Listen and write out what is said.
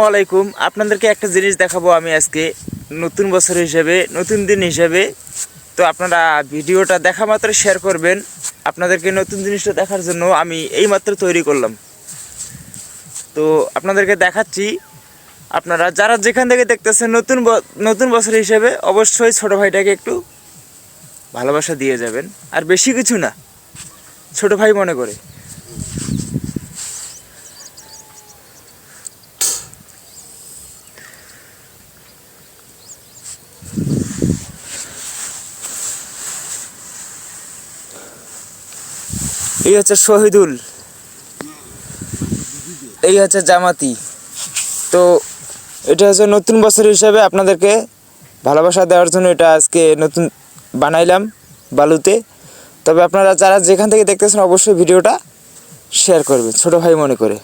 ওয়ালাইকুম আপনাদেরকে একটা জিনিস দেখাবো আমি আজকে নতুন বছর হিসেবে নতুন দিন হিসেবে। তো আপনারা ভিডিওটা দেখা মাত্র শেয়ার করবেন। আপনাদেরকে নতুন জিনিসটা দেখার জন্য আমি এইমাত্র তৈরি করলাম। তো আপনাদেরকে দেখাচ্ছি, আপনারা যারা যেখান থেকে দেখতেছেন নতুন বছর হিসেবে অবশ্যই ছোটো ভাইটাকে একটু ভালোবাসা দিয়ে যাবেন, আর বেশি কিছু না, ছোটো ভাই মনে করে। এই হচ্ছে শহীদুল, এই হচ্ছে জামাতি। তো এটা হচ্ছে নতুন বছর হিসাবে আপনাদেরকে ভালোবাসা দেওয়ার জন্য এটা আজকে নতুন বানাইলাম বালুতে। তবে আপনারা যারা যেখান থেকে দেখতেছেন অবশ্যই ভিডিওটা শেয়ার করবেন ছোটো ভাই মনে করে।